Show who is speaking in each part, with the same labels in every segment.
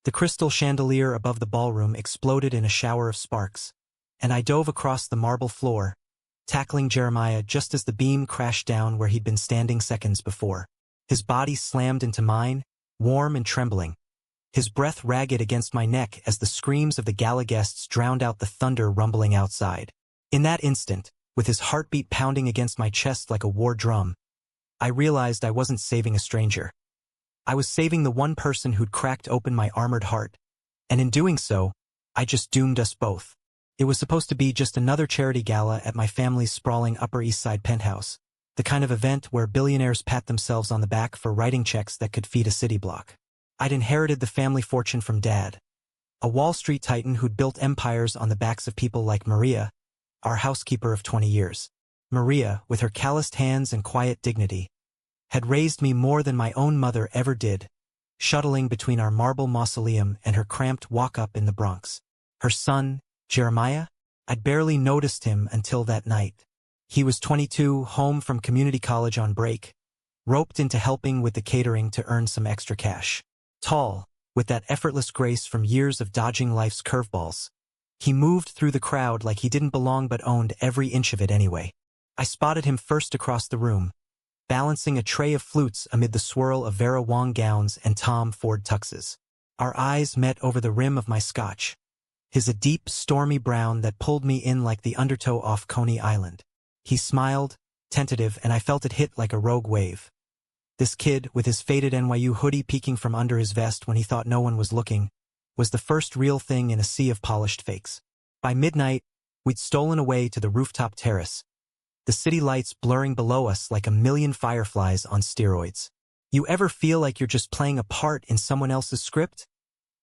Speaker 1: The crystal chandelier above the ballroom exploded in a shower of sparks, and I dove across the marble floor, tackling Jeremiah just as the beam crashed down where he'd been standing seconds before. His body slammed into mine, warm and trembling, his breath ragged against my neck as the screams of the gala guests drowned out the thunder rumbling outside. In that instant, with his heartbeat pounding against my chest like a war drum, I realized I wasn't saving a stranger. I was saving the one person who'd cracked open my armored heart, and in doing so, I just doomed us both. It was supposed to be just another charity gala at my family's sprawling Upper East Side penthouse, the kind of event where billionaires pat themselves on the back for writing checks that could feed a city block. I'd inherited the family fortune from Dad, a Wall Street titan who'd built empires on the backs of people like Maria, our housekeeper of 20 years. Maria, with her calloused hands and quiet dignity, had raised me more than my own mother ever did, shuttling between our marble mausoleum and her cramped walk-up in the Bronx. Her son, Jeremiah? I'd barely noticed him until that night. He was 22, home from community college on break, roped into helping with the catering to earn some extra cash. Tall, with that effortless grace from years of dodging life's curveballs, he moved through the crowd like he didn't belong but owned every inch of it anyway. I spotted him first across the room, balancing a tray of flutes amid the swirl of Vera Wang gowns and Tom Ford tuxes. Our eyes met over the rim of my scotch, his a deep, stormy brown that pulled me in like the undertow off Coney Island. He smiled, tentative, and I felt it hit like a rogue wave. This kid, with his faded NYU hoodie peeking from under his vest when he thought no one was looking, was the first real thing in a sea of polished fakes. By midnight, we'd stolen away to the rooftop terrace, the city lights blurring below us like a million fireflies on steroids. "You ever feel like you're just playing a part in someone else's script?"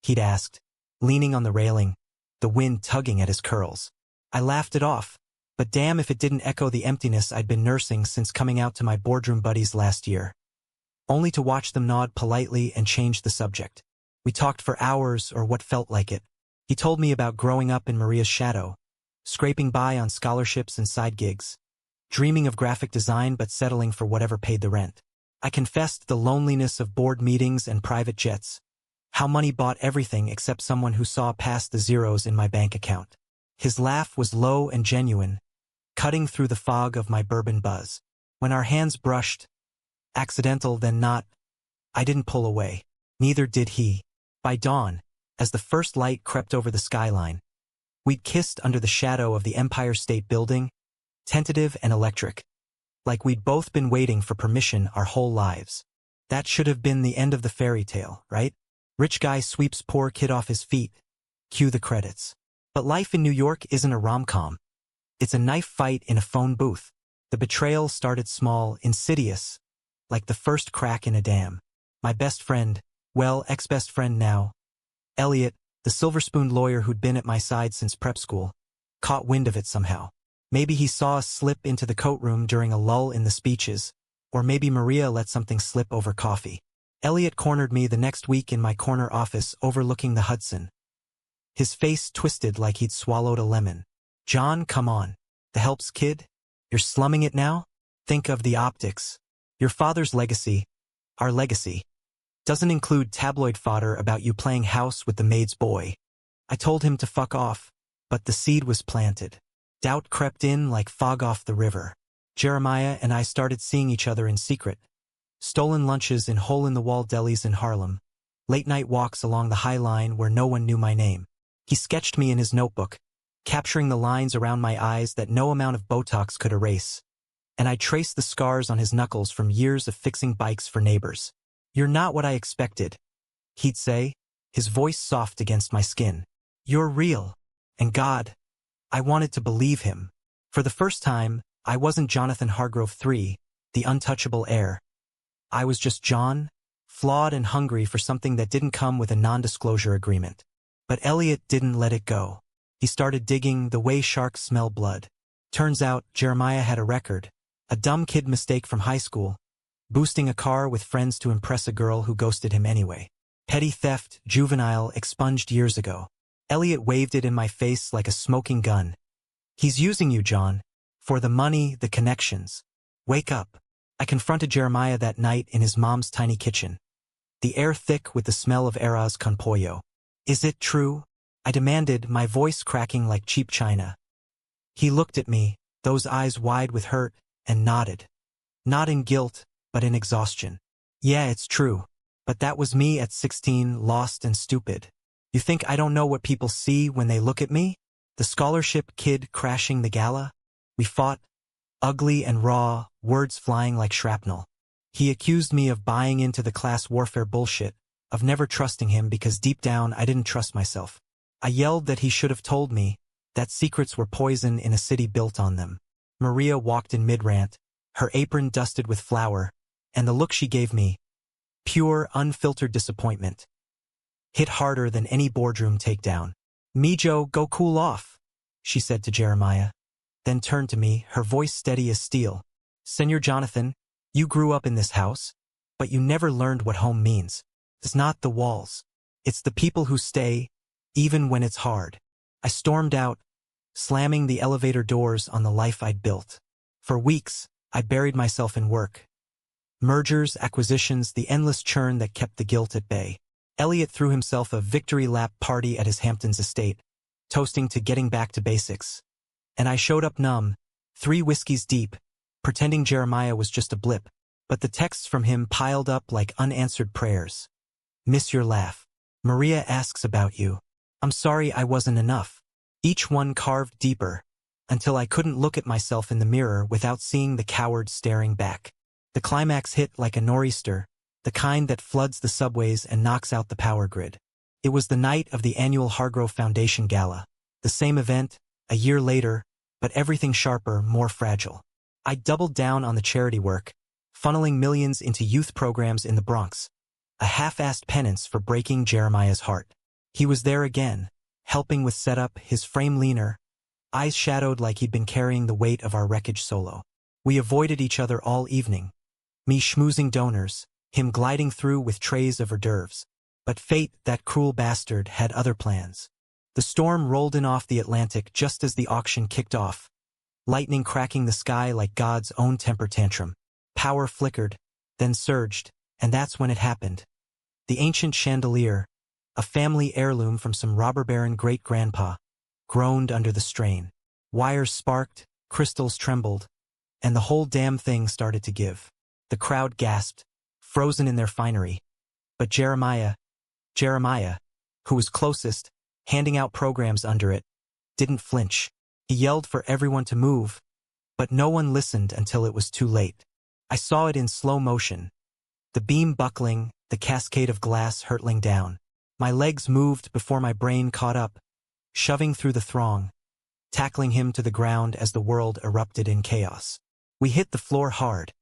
Speaker 1: he'd asked, leaning on the railing, the wind tugging at his curls. I laughed it off, but damn if it didn't echo the emptiness I'd been nursing since coming out to my boardroom buddies last year, only to watch them nod politely and change the subject. We talked for hours, or what felt like it. He told me about growing up in Maria's shadow, scraping by on scholarships and side gigs, dreaming of graphic design but settling for whatever paid the rent. I confessed the loneliness of board meetings and private jets, how money bought everything except someone who saw past the zeros in my bank account. His laugh was low and genuine, cutting through the fog of my bourbon buzz. When our hands brushed, accidental then not, I didn't pull away. Neither did he. By dawn, as the first light crept over the skyline, we'd kissed under the shadow of the Empire State Building, tentative and electric, like we'd both been waiting for permission our whole lives. That should have been the end of the fairy tale, right? Rich guy sweeps poor kid off his feet. Cue the credits. But life in New York isn't a rom-com. It's a knife fight in a phone booth. The betrayal started small, insidious, like the first crack in a dam. My best friend, well, ex-best friend now, Elliot, the silver-spooned lawyer who'd been at my side since prep school, caught wind of it somehow. Maybe he saw us slip into the coat room during a lull in the speeches, or maybe Maria let something slip over coffee. Elliot cornered me the next week in my corner office overlooking the Hudson. His face twisted like he'd swallowed a lemon. "John, come on. The helps, kid? You're slumming it now? Think of the optics. Your father's legacy, our legacy, doesn't include tabloid fodder about you playing house with the maid's boy." I told him to fuck off, but the seed was planted. Doubt crept in like fog off the river. Jeremiah and I started seeing each other in secret. Stolen lunches in hole-in-the-wall delis in Harlem. Late-night walks along the High Line where no one knew my name. He sketched me in his notebook, capturing the lines around my eyes that no amount of Botox could erase. And I traced the scars on his knuckles from years of fixing bikes for neighbors. "You're not what I expected," he'd say, his voice soft against my skin. "You're real." And God, I wanted to believe him. For the first time, I wasn't Jonathan Hargrove III, the untouchable heir. I was just John, flawed and hungry for something that didn't come with a non-disclosure agreement. But Elliot didn't let it go. He started digging the way sharks smell blood. Turns out, Jeremiah had a record, a dumb kid mistake from high school, boosting a car with friends to impress a girl who ghosted him anyway. Petty theft, juvenile, expunged years ago. Elliot waved it in my face like a smoking gun. "He's using you, John. For the money, the connections. Wake up." I confronted Jeremiah that night in his mom's tiny kitchen, the air thick with the smell of arroz con pollo. Is it true? I demanded, my voice cracking like cheap china. He looked at me, those eyes wide with hurt, and nodded. Not in guilt, but in exhaustion. Yeah, it's true. But that was me at 16, lost and stupid. You think I don't know what people see when they look at me? The scholarship kid crashing the gala? We fought, ugly and raw, words flying like shrapnel. He accused me of buying into the class warfare bullshit, of never trusting him because deep down I didn't trust myself. I yelled that he should have told me, that secrets were poison in a city built on them. Maria walked in mid-rant, her apron dusted with flour, and the look she gave me, pure, unfiltered disappointment, hit harder than any boardroom takedown. Mijo, go cool off, she said to Jeremiah, then turned to me, her voice steady as steel. Senor Jonathan, you grew up in this house, but you never learned what home means. It's not the walls. It's the people who stay, even when it's hard. I stormed out, slamming the elevator doors on the life I'd built. For weeks, I buried myself in work. Mergers, acquisitions, the endless churn that kept the guilt at bay. Elliot threw himself a victory lap party at his Hamptons estate, toasting to getting back to basics. And I showed up numb, 3 whiskeys deep, pretending Jeremiah was just a blip, but the texts from him piled up like unanswered prayers. Miss your laugh. Maria asks about you. I'm sorry I wasn't enough. Each one carved deeper, until I couldn't look at myself in the mirror without seeing the coward staring back. The climax hit like a nor'easter, the kind that floods the subways and knocks out the power grid. It was the night of the annual Hargrove Foundation Gala. The same event, a year later, but everything sharper, more fragile. I doubled down on the charity work, funneling millions into youth programs in the Bronx. A half-assed penance for breaking Jeremiah's heart. He was there again, helping with setup, his frame leaner, eyes shadowed like he'd been carrying the weight of our wreckage solo. We avoided each other all evening, me schmoozing donors, him gliding through with trays of hors d'oeuvres. But fate, that cruel bastard, had other plans. The storm rolled in off the Atlantic just as the auction kicked off, lightning cracking the sky like God's own temper tantrum. Power flickered, then surged, and that's when it happened. The ancient chandelier, a family heirloom from some robber baron great-grandpa, groaned under the strain. Wires sparked, crystals trembled, and the whole damn thing started to give. The crowd gasped, frozen in their finery. But Jeremiah, who was closest, handing out programs under it, didn't flinch. He yelled for everyone to move, but no one listened until it was too late. I saw it in slow motion. The beam buckling, the cascade of glass hurtling down. My legs moved before my brain caught up, shoving through the throng, tackling him to the ground as the world erupted in chaos. We hit the floor hard,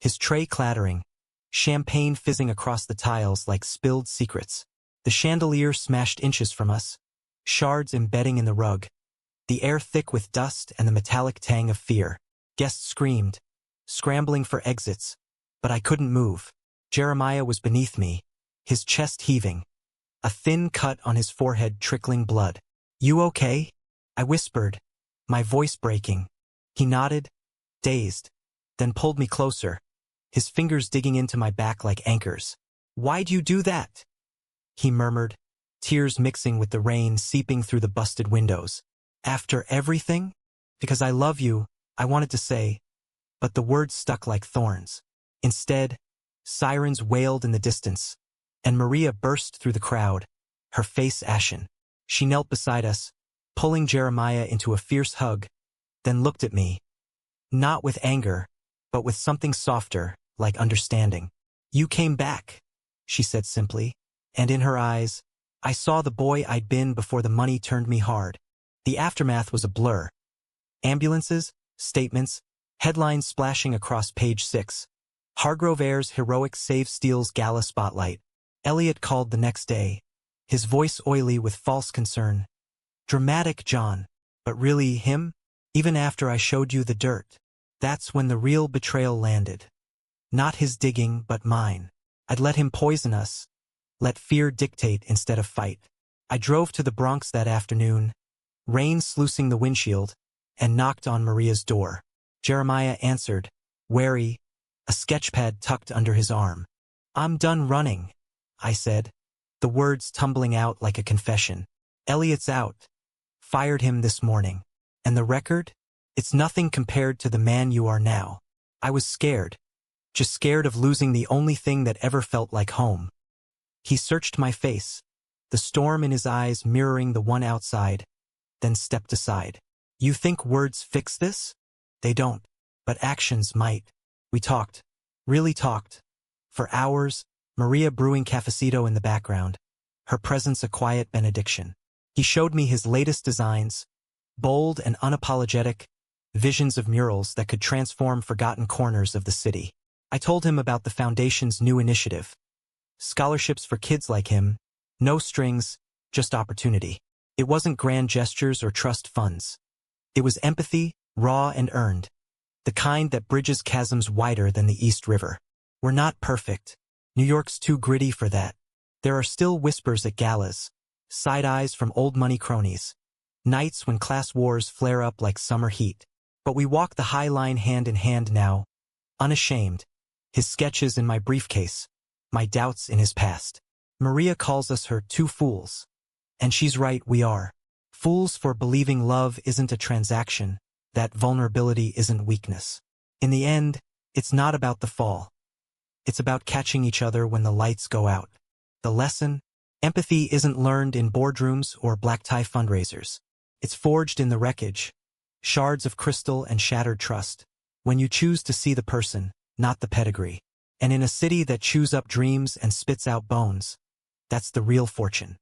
Speaker 1: his tray clattering, champagne fizzing across the tiles like spilled secrets. The chandelier smashed inches from us, shards embedding in the rug, the air thick with dust and the metallic tang of fear. Guests screamed, scrambling for exits, but I couldn't move. Jeremiah was beneath me, his chest heaving, a thin cut on his forehead trickling blood. You okay? I whispered, my voice breaking. He nodded, dazed, then pulled me closer, his fingers digging into my back like anchors. Why'd you do that? He murmured, tears mixing with the rain seeping through the busted windows. After everything? Because I love you, I wanted to say, but the words stuck like thorns. Instead, sirens wailed in the distance, and Maria burst through the crowd, her face ashen. She knelt beside us, pulling Jeremiah into a fierce hug, then looked at me. Not with anger, but with something softer, like understanding. You came back, she said simply, and in her eyes, I saw the boy I'd been before the money turned me hard. The aftermath was a blur. Ambulances, statements, headlines splashing across page 6. Hargrove Air's heroic Save Steel's gala spotlight. Elliot called the next day, his voice oily with false concern. Dramatic, John, but really him? Even after I showed you the dirt. That's when the real betrayal landed. Not his digging, but mine. I'd let him poison us. Let fear dictate instead of fight. I drove to the Bronx that afternoon, rain sluicing the windshield, and knocked on Maria's door. Jeremiah answered, wary, a sketchpad tucked under his arm. I'm done running, I said. the words tumbling out like a confession. Elliot's out. Fired him this morning. And the record? It's nothing compared to the man you are now. I was scared. Just scared of losing the only thing that ever felt like home. He searched my face, the storm in his eyes mirroring the one outside, then stepped aside. You think words fix this? They don't. But actions might. We talked. Really talked. For hours, Maria brewing cafecito in the background, her presence a quiet benediction. He showed me his latest designs, bold and unapologetic, visions of murals that could transform forgotten corners of the city. I told him about the Foundation's new initiative. Scholarships for kids like him, no strings, just opportunity. It wasn't grand gestures or trust funds. It was empathy, raw and earned. The kind that bridges chasms wider than the East River. We're not perfect. New York's too gritty for that. There are still whispers at galas, side eyes from old money cronies, nights when class wars flare up like summer heat. But we walk the high line hand in hand now, unashamed, his sketches in my briefcase, my doubts in his past. Maria calls us her two fools. And she's right, we are. Fools for believing love isn't a transaction, that vulnerability isn't weakness. In the end, it's not about the fall. It's about catching each other when the lights go out. The lesson? Empathy isn't learned in boardrooms or black-tie fundraisers. It's forged in the wreckage, shards of crystal and shattered trust, when you choose to see the person, not the pedigree. And in a city that chews up dreams and spits out bones, that's the real fortune.